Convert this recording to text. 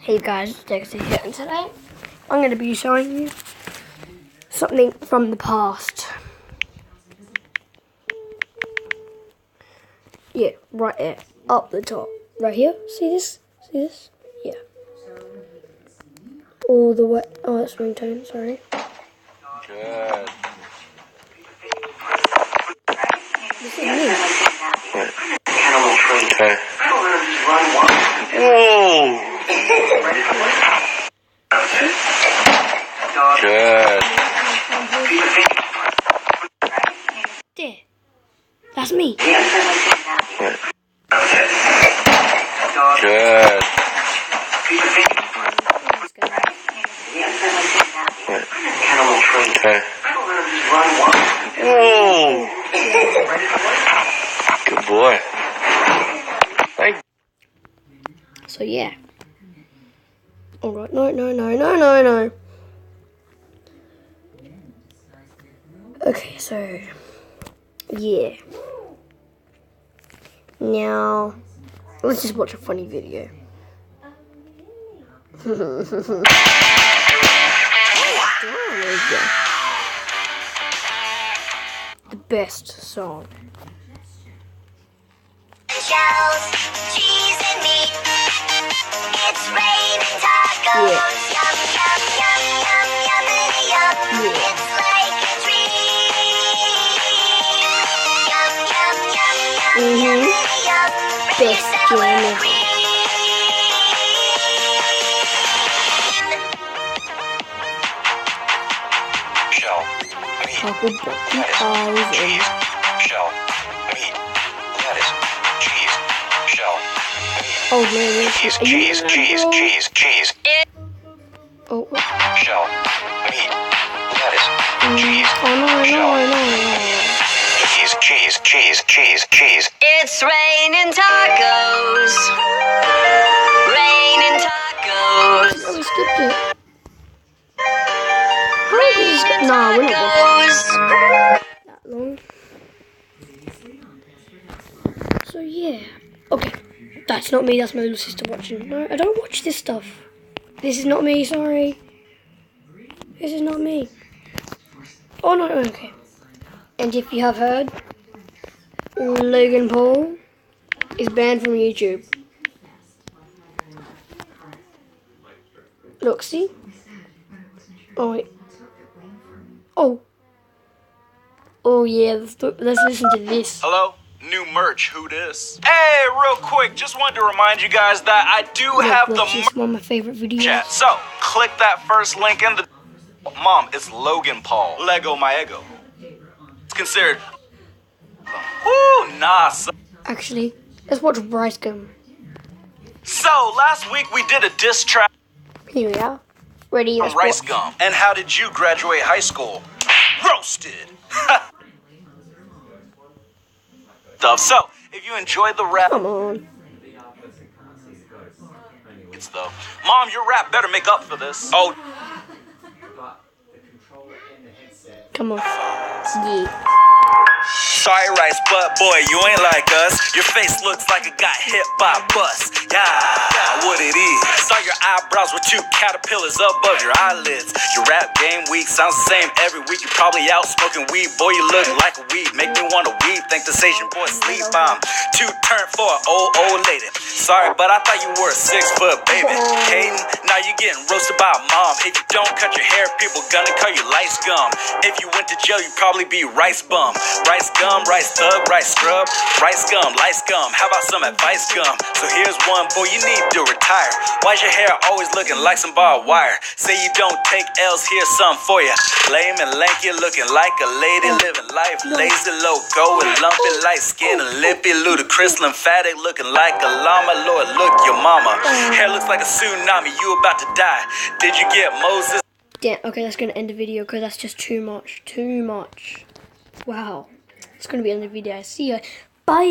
Hey guys, it's Dexter here, and today I'm going to be showing you something from the past. Yeah, right there, up the top. Right here, see this? See this? Yeah. All the way, oh that's ringtone, sorry. Good. This is me. Okay. Whoa! Good. There. That's me. Good. Okay. Whoa! Good boy. Thank you. So yeah. Alright, no. Okay, so yeah. Now let's just watch a funny video. The best song. Shells, cheese and meat. It's raining tacos. Yeah. Yum, yum, yum, yum, yummity, yum. Yeah. It's like a dream. Yum, yum, yum, yum, yummity, yum. Ready Best sour jam ever. cream. Shell, meat, Couple bucky lettuce, eyes cheese, shell, meat, lettuce, cheese, shell, meat, oh man, cheese, cheese, Oh, shell, meat, lettuce, cheese, I know. cheese. It's raining tacos. Raining tacos. Oh, we skipped it. How did we skip? Nah, we're not watching that long. So yeah. Okay. That's not me, that's my little sister watching. No, I don't watch this stuff. This is not me, sorry. This is not me. Oh no, okay. And if you have heard, Logan Paul is banned from YouTube. Look, see? Oh wait. Oh yeah, let's listen to this. Hello? New merch, who dis? Hey, real quick, just wanted to remind you guys that I do have the This is one of my favorite videos. chat. So, click that first link in the... Mom, it's Logan Paul. Lego my ego. It's considered... Ooh, nah, son. Actually, let's watch Rice Gum. So, last week we did a diss track Here we are. Ready? on Let's Rice watch. Gum. And how did you graduate high school? Roasted. Stuff. So, if you enjoyed the rap... Come on. It's though. Mom, your rap better make up for this. Oh, Come on. Yeah. sorry, Rice, but boy, you ain't like us. Your face looks like it got hit by a bus. Yeah, what it is. Saw your eyebrows with two caterpillars above your eyelids. Your rap game week sounds the same every week. You probably out smoking weed. Boy, you look like a weed. Make me want to weed. Think this Asian boy sleep. I'm too turned for an old lady. Sorry, but I thought you were a 6-foot baby. Hayden, now you getting roasted by a mom. If you don't cut your hair, people gonna call you light scum. If you went to jail, you'd probably be rice bum. Rice gum, rice thug, rice scrub, rice gum, light scum. How about some advice gum? So here's one, boy, you need to retire. Why's your hair always looking like some barbed wire? Say you don't take L's, here's something for ya. Lame and lanky, looking like a lady, living life lazy, loco and lumpy, light skin and lippy, ludicrous, lymphatic, looking like a llama. Lord, look, your mama. Hair looks like a tsunami, you about to die. Did you get Moses? Damn. Okay, that's gonna end the video because that's just too much. Too much. Wow. It's gonna be the end of the video. See ya. Bye.